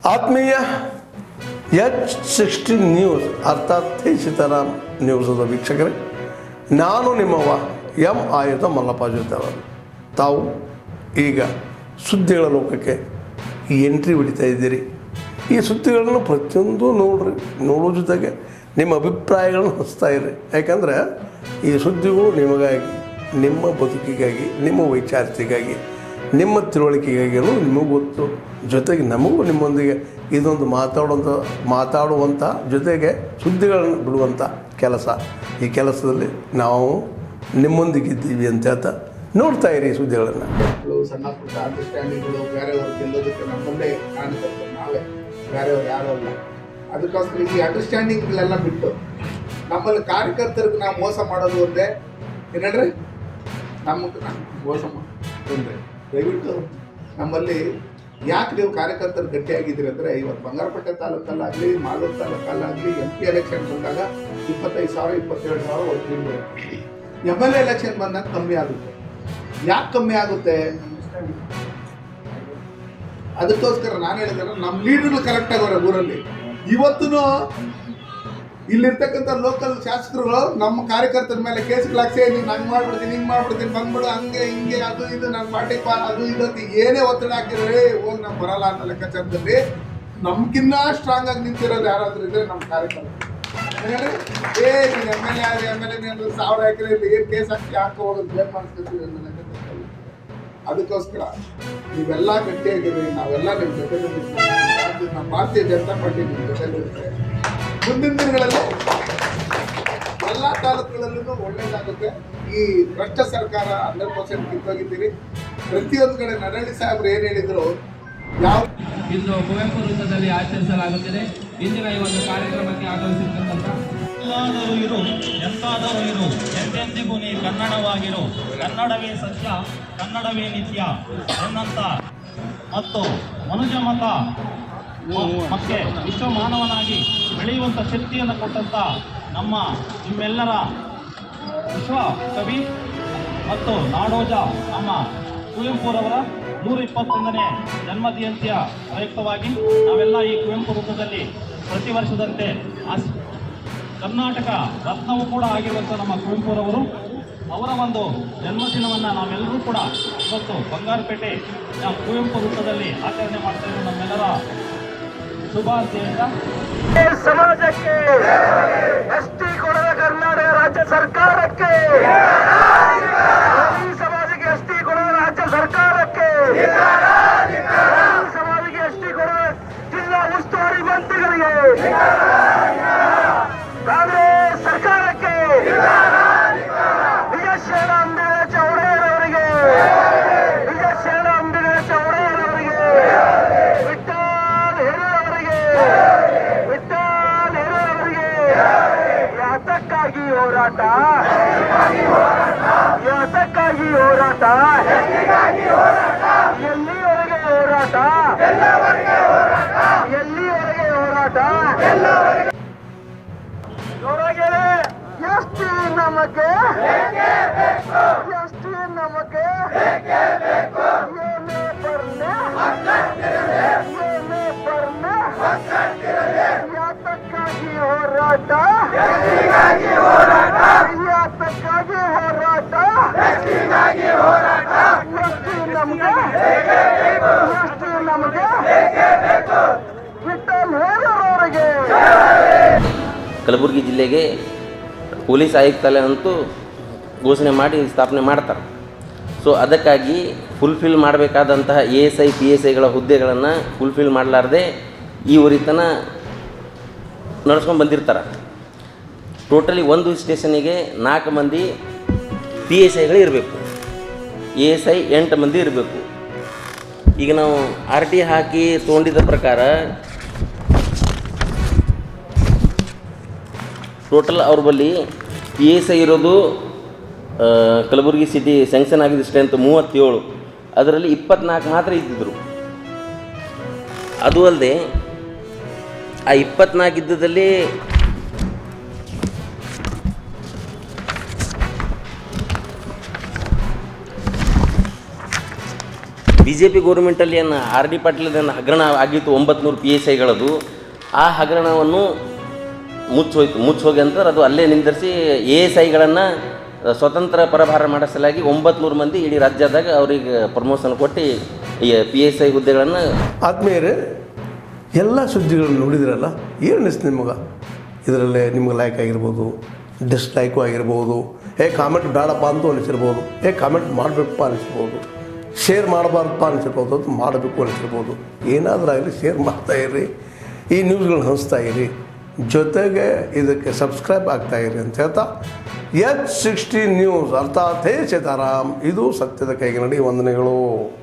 ಆತ್ಮೀಯ H60 news ಅರ್ಥಾತ್ ಸೀತಾರಾಮ್ ನ್ಯೂಸದ ವೀಕ್ಷಕರೇ, ನಾನು ನಿಮ್ಮವ ಎಂ ಆಯುಧ ಮಲ್ಲಪ್ಪ ಜೊತೆವರು. ತಾವು ಈಗ ಸುದ್ದಿಗಳ ಲೋಕಕ್ಕೆ ಎಂಟ್ರಿ ಹೊಡಿತಾ ಇದ್ದೀರಿ. ಈ ಸುದ್ದಿಗಳನ್ನು ಪ್ರತಿಯೊಂದು ನೋಡೋ ಜೊತೆಗೆ ನಿಮ್ಮ ಅಭಿಪ್ರಾಯಗಳನ್ನು ಹಚ್ತಾ ಇರಿ. ಯಾಕಂದರೆ ಈ ಸುದ್ದಿಗಳು ನಿಮಗಾಗಿ, ನಿಮ್ಮ ಬದುಕಿಗಾಗಿ, ನಿಮ್ಮ ವೈಚಾರಿಕೆಗಾಗಿ, ನಿಮ್ಮ ತಿಳುವಳಿಕೆಗಾಗಿಯೂ ನಿಮಗೂ ಗೊತ್ತು. ಜೊತೆಗೆ ನಮಗೂ ನಿಮ್ಮೊಂದಿಗೆ ಇದೊಂದು ಮಾತಾಡುವಂಥ ಜೊತೆಗೆ ಸುದ್ದಿಗಳನ್ನು ಬಿಡುವಂಥ ಕೆಲಸ. ಈ ಕೆಲಸದಲ್ಲಿ ನಾವು ನಿಮ್ಮೊಂದಿಗಿದ್ದೀವಿ ಅಂತ ಹೇಳ್ತಾ ನೋಡ್ತಾ ಇರಿ ಸುದ್ದಿಗಳನ್ನು. ಸಣ್ಣ ಪುಟ್ಟ ಅಂಡರ್ಸ್ಟ್ಯಾಂಡಿಂಗ್ಗಳು ಬೇರೆಯವ್ರು ಗೆಲ್ಲೋದಕ್ಕೆ ನಮ್ಮಲ್ಲೇ ಕಾಣಿಸುತ್ತೆ, ನಾವೇ ಬೇರೆಯವ್ರು ಯಾರೂ ಅಲ್ಲ. ಅದಕ್ಕೋಸ್ಕರ ಈ ಅಂಡರ್ಸ್ಟ್ಯಾಂಡಿಂಗ್ಗಳೆಲ್ಲ ಬಿಟ್ಟು ನಮ್ಮಲ್ಲಿ ಕಾರ್ಯಕರ್ತರಿಗೆ ನಾವು ಮೋಸ ಮಾಡೋದು ಒಂದೇ. ಏನಂದ್ರೆ ನಮಗೆ ಮೋಸ ಒಂದೇ. ದಯವಿಟ್ಟು ನಮ್ಮಲ್ಲಿ ಯಾಕೆ ನೀವು ಕಾರ್ಯಕರ್ತರು ಗಟ್ಟಿಯಾಗಿದ್ದೀರಿ ಅಂದರೆ, ಇವತ್ತು ಬಂಗಾರಪೇಟೆ ತಾಲೂಕಲ್ಲಾಗಲಿ, ಮಾಲೂರು ತಾಲೂಕಲ್ಲಾಗಲಿ MP ಎಲೆಕ್ಷನ್ ಬಂದಾಗ 25,000 27,000 ವೋಟ್ಗಳು. MLA ಎಲೆಕ್ಷನ್ ಬಂದಾಗ ಕಮ್ಮಿ ಆಗುತ್ತೆ. ಯಾಕೆ ಕಮ್ಮಿ ಆಗುತ್ತೆ? ಅದಕ್ಕೋಸ್ಕರ ನಾನು ಹೇಳಿದ್ರೆ ನಮ್ಮ ಲೀಡರ್ಗಳು ಕರೆಕ್ಟಾಗಿ ಅವರ ಊರಲ್ಲಿ. ಇವತ್ತು ಇಲ್ಲಿರ್ತಕ್ಕಂಥ ಲೋಕಲ್ ಶಾಸಕರುಗಳು ನಮ್ಮ ಕಾರ್ಯಕರ್ತರ ಮೇಲೆ ಕೇಸ್ಗಳಾಕ್ಸಿ, ನೀನು ಹಂಗೆ ಮಾಡ್ಬಿಡ್ತೀನಿ, ಹಿಂಗೆ ಮಾಡ್ಬಿಡ್ತೀನಿ, ಬಂದ್ಬಿಡು, ಹಂಗೆ ಹಿಂಗೆ ಅದು ಇದು ನನ್ನ ಪಾರ್ಟಿ ಅದು ಇದು ಅಂತ ಏನೇ ಒತ್ತಡ ಹಾಕಿದ್ರೆ ಹೋಗಿ ನಾವು ಬರಲ್ಲ ಅನ್ನೋ ಲೆಕ್ಕಾಚಾರದಲ್ಲಿ ನಮ್ಗಿನ್ನ ಸ್ಟ್ರಾಂಗ್ ಆಗಿ ನಿಂತಿರೋದು ಯಾರಾದ್ರೂ ಇದ್ರೆ ನಮ್ಮ ಕಾರ್ಯಕರ್ತರು. ನೀನು MLA ನೀನು 1000 ಎಕರೆ ಇಲ್ಲಿ ಏನು ಕೇಸ್ ಹಾಕಿ ಹಾಕಿ ಹೋಗೋದು ಬ್ಲೇಮ್ ಮಾಡಿಸ್ಕೊತೀವಿ ಅನ್ನೋ ಲೆಕ್ಕಾಚಾರದಲ್ಲಿ. ಅದಕ್ಕೋಸ್ಕರ ನೀವೆಲ್ಲ ಗಟ್ಟಿಯಾಗಿರಿ, ನಾವೆಲ್ಲ ನಿಮ್ಮ ಜೊತೆಲಿ, ನಮ್ಮ ಭಾರತೀಯ ಜನತಾ ಪಾರ್ಟಿ ನಿಮ್ಮ ಜೊತೆಲಿರುತ್ತೆ. ಮುಂದಿನ ದಿನಗಳಲ್ಲಿ ಎಲ್ಲ ತಾಲೂಕುಗಳಲ್ಲೂ ಒಳ್ಳೇದಾಗುತ್ತೆ. ಈ ಭ್ರಷ್ಟ ಸರ್ಕಾರ 100% ಕಿತ್ತೋಗಿದ್ದೀರಿ. ಪ್ರತಿಯೊಂದು ಕಡೆ ನರಹಳ್ಳಿ ಸಾಹೇಬ್ರು ಏನು ಹೇಳಿದ್ರು, ಯಾವ ಇಂದು ಕುವೆಂಪು ವೃತ್ತದಲ್ಲಿ ಆಚರಿಸಲಾಗುತ್ತಿದೆ. ಇಂದಿನ ಈ ಒಂದು ಕಾರ್ಯಕ್ರಮಕ್ಕೆ ಆಗಮಿಸಿರ್ತಕ್ಕಂಥ ಎಲ್ಲಾದರೂ ಇರು, ಎಂತಾದರೂ ಇರು, ಎಂದೆಂದಿಗೂ ನೀ ಕನ್ನಡವಾಗಿರು, ಕನ್ನಡವೇ ಸತ್ಯ, ಕನ್ನಡವೇ ನಿತ್ಯ ಎನ್ನಂತ ಮತ್ತು ಮನುಜ ಮತ ಮತ್ತೆ ವಿಶ್ವ ಮಾನವನಾಗಿ ಬೆಳೆಯುವಂಥ ಶಕ್ತಿಯನ್ನು ಕೊಟ್ಟಂಥ ನಿಮ್ಮೆಲ್ಲರ ವಿಶ್ವ ಕವಿ ಮತ್ತು ನಾಡೋಜ ನಮ್ಮ ಕುವೆಂಪುರವರ 121ನೇ ಜನ್ಮದಿನದ ಪ್ರಯುಕ್ತವಾಗಿ ನಾವೆಲ್ಲ ಈ ಕುವೆಂಪು ವೃತ್ತದಲ್ಲಿ ಪ್ರತಿ ವರ್ಷದಂತೆ ಕರ್ನಾಟಕ ರತ್ನವೂ ಕೂಡ ಆಗಿರುವಂಥ ನಮ್ಮ ಕುವೆಂಪುರವರು ಅವರ ಒಂದು ಜನ್ಮದಿನವನ್ನು ನಾವೆಲ್ಲರೂ ಕೂಡ ಇವತ್ತು ಬಂಗಾರಪೇಟೆ ಕುವೆಂಪು ವೃತ್ತದಲ್ಲಿ ಆಚರಣೆ ಮಾಡ್ತಾ ಇರೋ ನಮ್ಮೆಲ್ಲರ ಶುಭಾಶಯ. ಸಮಾಜಕ್ಕೆ ಎಸ್ಟಿ ಕೊಡದ ಕರ್ನಾಟಕ ರಾಜ್ಯ ಸರ್ಕಾರಕ್ಕೆ, ಸಮಾಜಕ್ಕೆ ಎಸ್ಟಿ ಕೊಡದ ರಾಜ್ಯ ಸರ್ಕಾರಕ್ಕೆ, ಸಮಾಜಕ್ಕೆ ಎಸ್ಟಿ ಕೊಡದ ಜಿಲ್ಲಾ ಉಸ್ತುವಾರಿ ಮಂತ್ರಿಗಳಿಗೆ, ಕಾಂಗ್ರೆಸ್ ಸರ್ಕಾರಕ್ಕೆ, ವಿಜಯ ಶರಣ ಅಂಬೇಡ್ಕರ್ ಚೌಡಯ್ಯನವರಿಗೆ, ವಿಜಯ ಶರಣ ಅಂಬೇಡ್ಕರ್ ಚೌಡಯ್ಯನವರಿಗೆ, ಯಾತಕ್ಕಾಗಿ ಹೋರಾಟ, ಯಾತಕ್ಕಾಗಿ ಹೋರಾಟ, ಎಲ್ಲಿವರೆಗೆ ಹೋರಾಟ, ಎಲ್ಲಿವರೆಗೆ ಹೋರಾಟ, ನೋಡೋಕೆ ಎಸ್ಟಿ ನಮಗೆ, ಎಸ್ಟಿ ನಮಗೆ ಏನೇ ಬರ್ನೆ, ಏನೇ ಬರ್ನೆ, ಯಾತಕ್ಕಾಗಿ ಹೋರಾಟ, ಯಾತಕ್ಕಾಗಿ ಹೋರಾಟ, ಎಸ್ಟಿ ನಮಗೆ, ಎಸ್ಟಿ ನಮಗೆ, ವಿಠಲ್ ಹೇಳೋರಿಗೆ. ಕಲಬುರಗಿ ಜಿಲ್ಲೆಗೆ ಪೊಲೀಸ್ ಆಯುಕ್ತಾಲಯ ಅಂತೂ ಘೋಷಣೆ ಮಾಡಿ ಸ್ಥಾಪನೆ ಮಾಡ್ತಾರೆ. ಸೊ ಅದಕ್ಕಾಗಿ ಫುಲ್ಫಿಲ್ ಮಾಡಬೇಕಾದಂತಹ ASI PSIಗಳ ಹುದ್ದೆಗಳನ್ನು ಫುಲ್ಫಿಲ್ ಮಾಡಲಾರ್ದೆ ಈವರೆತನ ನಡೆಸ್ಕೊಂಡು ಬಂದಿರ್ತಾರೆ. ಟೋಟಲಿ ಒಂದು ಸ್ಟೇಷನಿಗೆ 4 ಮಂದಿ PSIಗಳು ಇರಬೇಕು, ASI 8 ಮಂದಿ ಇರಬೇಕು. ಈಗ ನಾವು RT ಹಾಕಿ ತೊಗೊಂಡಿದ್ದ ಪ್ರಕಾರ ಟೋಟಲ್ ಅವ್ರ ಬಳಿ PSI ಇರೋದು ಕಲಬುರಗಿ ಸಿಟಿ ಸ್ಯಾಂಕ್ಷನ್ ಆಗಿದ್ದು ಸ್ಟ್ರೆಂತ್ 37, ಅದರಲ್ಲಿ 24 ಮಾತ್ರ ಇದ್ದಿದ್ದರು. ಅದು ಅಲ್ಲದೆ ಆ 24 ಇದ್ದದಲ್ಲಿ ಬಿ ಜೆ ಪಿ ಗೌರ್ಮೆಂಟಲ್ಲಿ ಏನು ಆರ್ ಡಿ ಪಾಟೀಲ್ದನ್ನು ಹಗರಣ ಆಗಿತ್ತು 900 PSIಗಳದು. ಆ ಹಗರಣವನ್ನು ಮುಚ್ಚೋಗಿ ಅಂತ ಅದು ಅಲ್ಲೇ ನಿಂದಿರಿಸಿ ASIಗಳನ್ನು ಸ್ವತಂತ್ರ ಪರಭಾರ ಮಾಡಿಸಲಾಗಿ 900 ಮಂದಿ ಇಡೀ ರಾಜ್ಯದಾಗ ಅವ್ರಿಗೆ ಪ್ರಮೋಷನ್ ಕೊಟ್ಟು ಈ PSI ಹುದ್ದೆಗಳನ್ನು. ಆದ್ಮೇಲೆ ಎಲ್ಲ ಸುದ್ದಿಗಳನ್ನು ನೋಡಿದ್ರಲ್ಲ, ಏನು ಅನಿಸ್ತು ನಿಮಗೆ? ಇದರಲ್ಲೇ ನಿಮ್ಗೆ ಲೈಕ್ ಆಗಿರ್ಬೋದು, ಡಿಸ್ಲೈಕು ಆಗಿರ್ಬೋದು, ಕಾಮೆಂಟ್ ಬೇಡಪ್ಪ ಅಂತೂ ಅನಿಸಿರ್ಬೋದು, ಕಾಮೆಂಟ್ ಮಾಡಬೇಕಪ್ಪ ಅನಿಸ್ಬೋದು, ಶೇರ್ ಮಾಡಬಾರ್ದಪ್ಪ ಅನಿಸಿರ್ಬೋದು, ಅದು ಮಾಡಬೇಕು ಅನಿಸಿರ್ಬೋದು. ಏನಾದರೂ ಆಗಲಿ ಶೇರ್ ಮಾಡ್ತಾಯಿರಿ, ಈ ನ್ಯೂಸ್ಗಳನ್ನ ಹಂಚ್ತಾ ಇರಿ, ಜೊತೆಗೆ ಇದಕ್ಕೆ ಸಬ್ಸ್ಕ್ರೈಬ್ ಆಗ್ತಾಯಿರಿ ಅಂತ ಹೇಳ್ತಾ H16 ನ್ಯೂಸ್ ಅರ್ಥಾತ್ ಹೇ ಸೀತಾರಾಮ್, ಇದು ಸತ್ಯದ ಕೈಗೆ ನಡಿ. ವಂದನೆಗಳು.